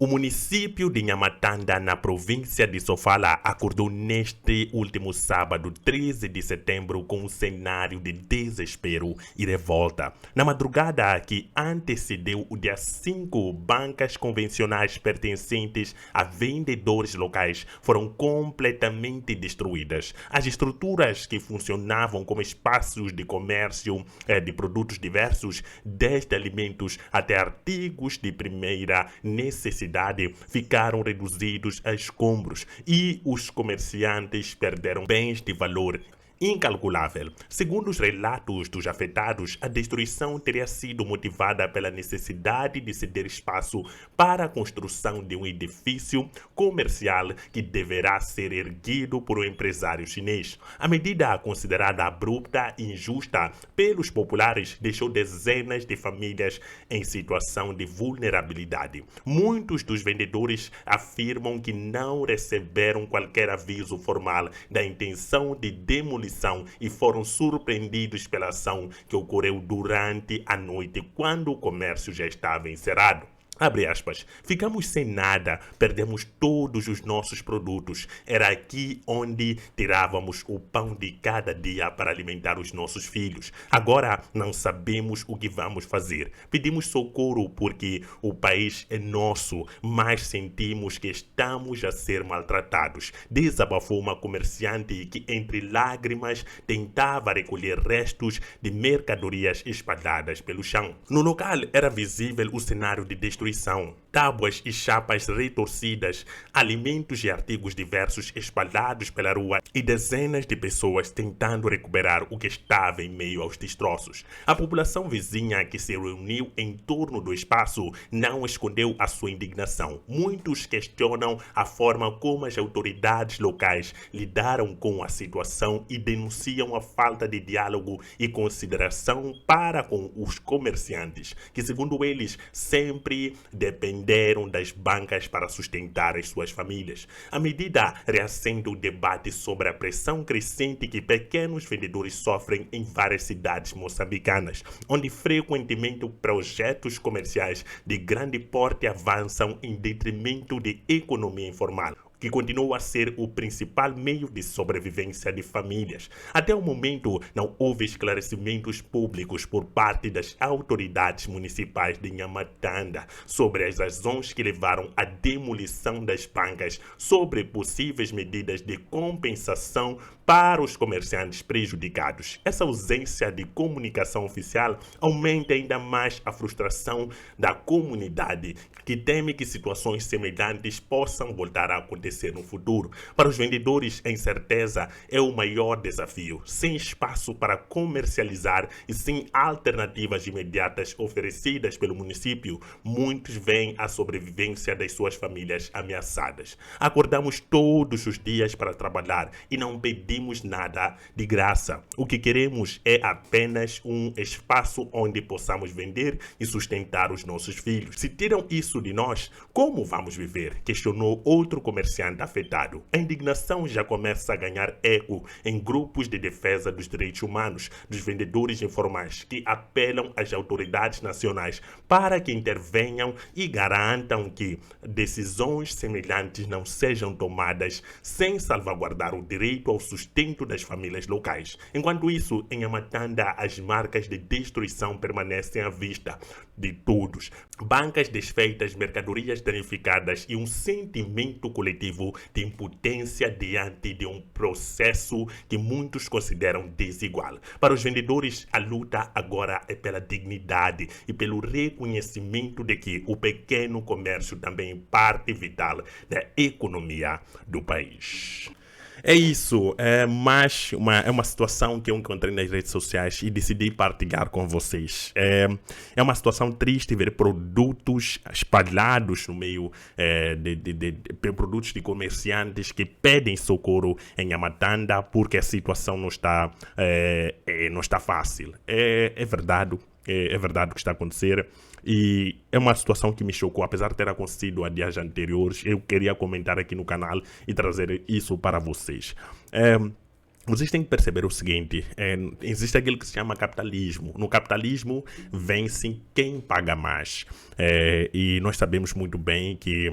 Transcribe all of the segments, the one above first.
O município de Nhamatanda, na província de Sofala, acordou neste último sábado, 13 de setembro, com um cenário de desespero e revolta. Na madrugada que antecedeu o dia 5, bancas convencionais pertencentes a vendedores locais foram completamente destruídas. As estruturas que funcionavam como espaços de comércio de produtos diversos, desde alimentos até artigos de primeira necessidade, ficaram reduzidos a escombros e os comerciantes perderam bens de valor incalculável. Segundo os relatos dos afetados, a destruição teria sido motivada pela necessidade de ceder espaço para a construção de um edifício comercial que deverá ser erguido por um empresário chinês. A medida, considerada abrupta e injusta pelos populares, deixou dezenas de famílias em situação de vulnerabilidade. Muitos dos vendedores afirmam que não receberam qualquer aviso formal da intenção de demolição e foram surpreendidos pela ação que ocorreu durante a noite, quando o comércio já estava encerrado. Abre aspas, ficamos sem nada, perdemos todos os nossos produtos. Era aqui onde tirávamos o pão de cada dia para alimentar os nossos filhos. Agora não sabemos o que vamos fazer. Pedimos socorro porque o país é nosso, mas sentimos que estamos a ser maltratados. Desabafou uma comerciante que, entre lágrimas, tentava recolher restos de mercadorias espalhadas pelo chão. No local era visível o cenário de destruição. Tábuas e chapas retorcidas, alimentos e artigos diversos espalhados pela rua e dezenas de pessoas tentando recuperar o que estava em meio aos destroços. A população vizinha que se reuniu em torno do espaço não escondeu a sua indignação. Muitos questionam a forma como as autoridades locais lidaram com a situação e denunciam a falta de diálogo e consideração para com os comerciantes, que, segundo eles, sempre dependeram das bancas para sustentar as suas famílias. A medida reacende o debate sobre a pressão crescente que pequenos vendedores sofrem em várias cidades moçambicanas, onde frequentemente projetos comerciais de grande porte avançam em detrimento de economia informal, que continua a ser o principal meio de sobrevivência de famílias. Até o momento, não houve esclarecimentos públicos por parte das autoridades municipais de Nhamatanda sobre as razões que levaram à demolição das bancas, sobre possíveis medidas de compensação para os comerciantes prejudicados. Essa ausência de comunicação oficial aumenta ainda mais a frustração da comunidade, que teme que situações semelhantes possam voltar a acontecer no futuro. Para os vendedores, a incerteza é o maior desafio. Sem espaço para comercializar e sem alternativas imediatas oferecidas pelo município, muitos veem a sobrevivência das suas famílias ameaçadas. Acordamos todos os dias para trabalhar e não pedimos nada de graça. O que queremos é apenas um espaço onde possamos vender e sustentar os nossos filhos. Se tiram isso de nós, como vamos viver? Questionou outro comerciante afetado. A indignação já começa a ganhar eco em grupos de defesa dos direitos humanos dos vendedores informais, que apelam às autoridades nacionais para que intervenham e garantam que decisões semelhantes não sejam tomadas sem salvaguardar o direito ao sustento das famílias locais. Enquanto isso, em Nhamatanda, as marcas de destruição permanecem à vista de todos. Bancas desfeitas, mercadorias danificadas e um sentimento coletivo de impotência diante de um processo que muitos consideram desigual. Para os vendedores, a luta agora é pela dignidade e pelo reconhecimento de que o pequeno comércio também é parte vital da economia do país. É isso, é uma situação que eu encontrei nas redes sociais e decidi partilhar com vocês. É uma situação triste ver produtos espalhados no meio de produtos de comerciantes que pedem socorro em Nhamatanda porque a situação não está fácil. É verdade. É verdade o que está a acontecer e é uma situação que me chocou, apesar de ter acontecido há dias anteriores. Eu queria comentar aqui no canal e trazer isso para vocês. Vocês têm que perceber o seguinte: existe aquilo que se chama capitalismo. No capitalismo, vence quem paga mais. E nós sabemos muito bem que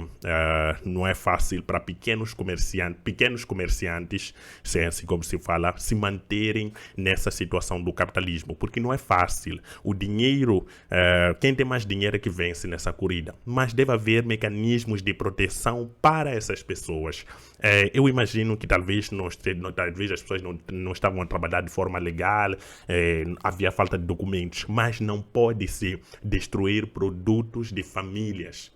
não é fácil para pequenos comerciantes, se é assim como se fala, se manterem nessa situação do capitalismo, porque não é fácil. O dinheiro, quem tem mais dinheiro é que vence nessa corrida, mas deve haver mecanismos de proteção para essas pessoas. Eu imagino que talvez as pessoas não estavam a trabalhar de forma legal, havia falta de documentos, mas não pode-se destruir produtos de famílias.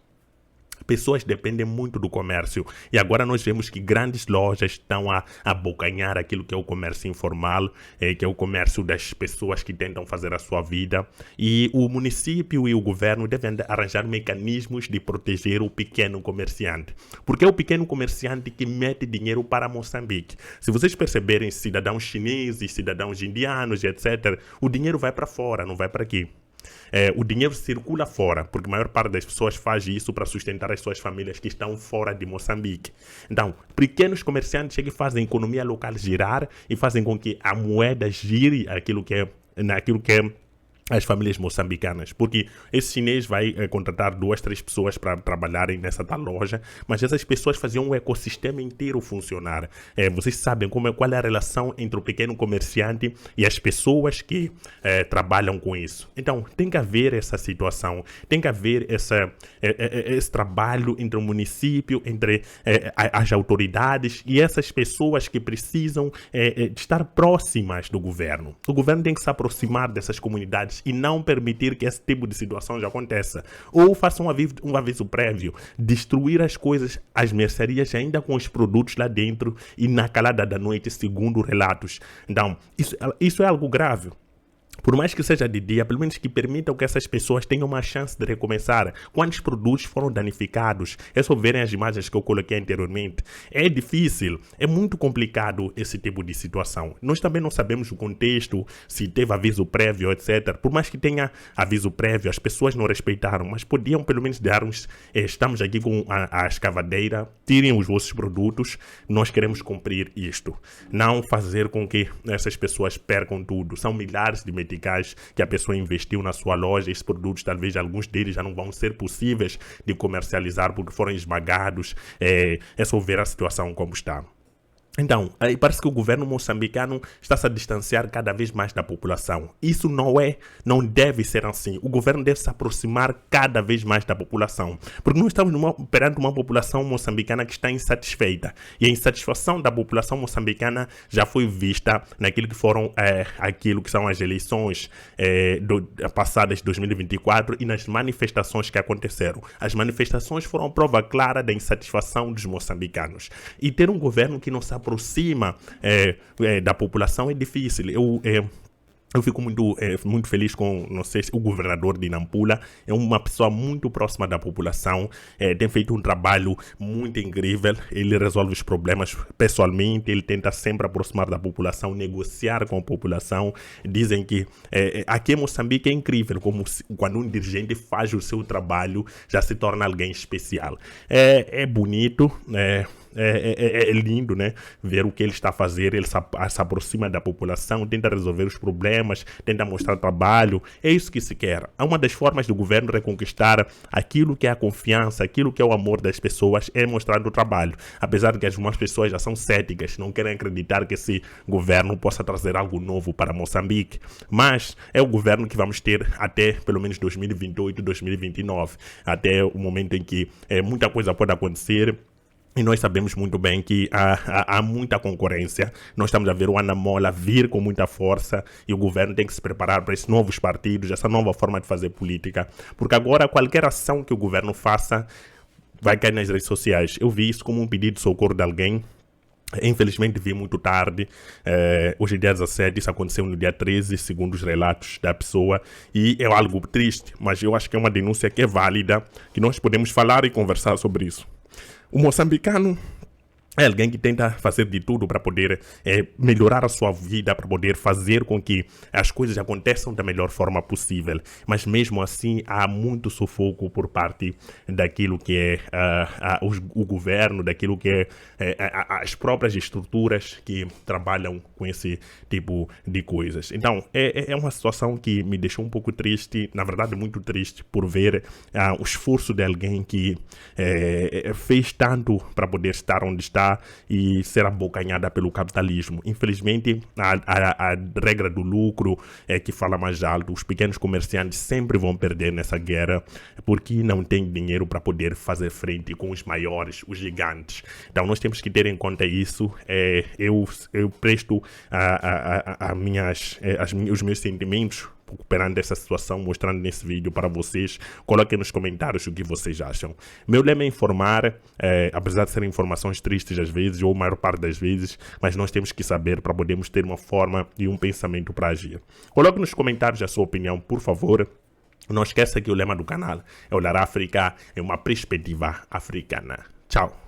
Pessoas dependem muito do comércio e agora nós vemos que grandes lojas estão a abocanhar aquilo que é o comércio informal, que é o comércio das pessoas que tentam fazer a sua vida, e o município e o governo devem arranjar mecanismos de proteger o pequeno comerciante, porque é o pequeno comerciante que mete dinheiro para Moçambique. Se vocês perceberem, cidadãos chineses, cidadãos indianos, etc., o dinheiro vai para fora, não vai para aqui. O dinheiro circula fora, porque a maior parte das pessoas faz isso para sustentar as suas famílias que estão fora de Moçambique. Então, pequenos comerciantes que fazem a economia local girar e fazem com que a moeda gire naquilo que é as famílias moçambicanas, porque esse chinês vai contratar 2, 3 pessoas para trabalharem nessa tal loja, mas essas pessoas faziam o ecossistema inteiro funcionar. Vocês sabem qual é a relação entre o pequeno comerciante e as pessoas que trabalham com isso. Então, tem que haver essa situação, tem que haver esse trabalho entre o município, entre as autoridades e essas pessoas que precisam de estar próximas do governo. O governo tem que se aproximar dessas comunidades e não permitir que esse tipo de situação já aconteça. Ou faça um aviso prévio, destruir as coisas, as mercearias ainda com os produtos lá dentro e na calada da noite, segundo relatos. Então, isso é algo grave. Por mais que seja de dia, pelo menos que permitam que essas pessoas tenham uma chance de recomeçar. Quantos produtos foram danificados? É só verem as imagens que eu coloquei anteriormente. É difícil, é muito complicado esse tipo de situação. Nós também não sabemos o contexto, se teve aviso prévio, etc. Por mais que tenha aviso prévio, as pessoas não respeitaram, mas podiam pelo menos dar estamos aqui com a escavadeira, tirem os vossos produtos, nós queremos cumprir isto. Não fazer com que essas pessoas percam tudo. São milhares de meticais que a pessoa investiu na sua loja. Esses produtos, talvez alguns deles já não vão ser possíveis de comercializar porque foram esmagados. É só ver a situação como está. Então, parece que o governo moçambicano está se a distanciar cada vez mais da população. Isso não deve ser assim. O governo deve se aproximar cada vez mais da população. Porque nós estamos perante uma população moçambicana que está insatisfeita. E a insatisfação da população moçambicana já foi vista naquilo que foram aquilo que são as eleições passadas de 2024 e nas manifestações que aconteceram. As manifestações foram prova clara da insatisfação dos moçambicanos. E ter um governo que não se aproxima da população é difícil. Eu fico muito feliz com, não sei, o governador de Nampula. É uma pessoa muito próxima da população, tem feito um trabalho muito incrível. Ele resolve os problemas pessoalmente, ele tenta sempre aproximar da população, negociar com a população. Dizem que aqui em Moçambique é incrível como quando um dirigente faz o seu trabalho, já se torna alguém especial. É bonito, é lindo, né? Ver o que ele está a fazer. Ele se aproxima da população, tenta resolver os problemas, tenta mostrar trabalho. É isso que se quer. Uma das formas do governo reconquistar aquilo que é a confiança, aquilo que é o amor das pessoas, é mostrando o trabalho. Apesar de que algumas pessoas já são céticas, não querem acreditar que esse governo possa trazer algo novo para Moçambique. Mas é o governo que vamos ter até pelo menos 2028, 2029. Até o momento em que muita coisa pode acontecer. E nós sabemos muito bem que há muita concorrência. Nós estamos a ver o Anamola vir com muita força e o governo tem que se preparar para esses novos partidos, essa nova forma de fazer política. Porque agora qualquer ação que o governo faça vai cair nas redes sociais. Eu vi isso como um pedido de socorro de alguém. Infelizmente vi muito tarde, hoje é dia 17, isso aconteceu no dia 13, segundo os relatos da pessoa, e é algo triste, mas eu acho que é uma denúncia que é válida, que nós podemos falar e conversar sobre isso. O moçambicano é alguém que tenta fazer de tudo para poder melhorar a sua vida, para poder fazer com que as coisas aconteçam da melhor forma possível. Mas mesmo assim, há muito sufoco por parte daquilo que é o governo, daquilo que as próprias estruturas que trabalham com esse tipo de coisas. Então, é uma situação que me deixou um pouco triste, na verdade muito triste, por ver o esforço de alguém que fez tanto para poder estar onde está e ser abocanhada pelo capitalismo. Infelizmente, a regra do lucro é que fala mais alto. Os pequenos comerciantes sempre vão perder nessa guerra porque não têm dinheiro para poder fazer frente com os maiores, os gigantes. Então, nós temos que ter em conta isso. Eu presto os meus sentimentos perante essa situação, mostrando nesse vídeo para vocês. Coloquem nos comentários o que vocês acham. Meu lema é informar, apesar de serem informações tristes às vezes, ou a maior parte das vezes, mas nós temos que saber para podermos ter uma forma e um pensamento para agir. Coloque nos comentários a sua opinião, por favor. Não esqueça que o lema do canal é olhar a África em uma perspectiva africana. Tchau!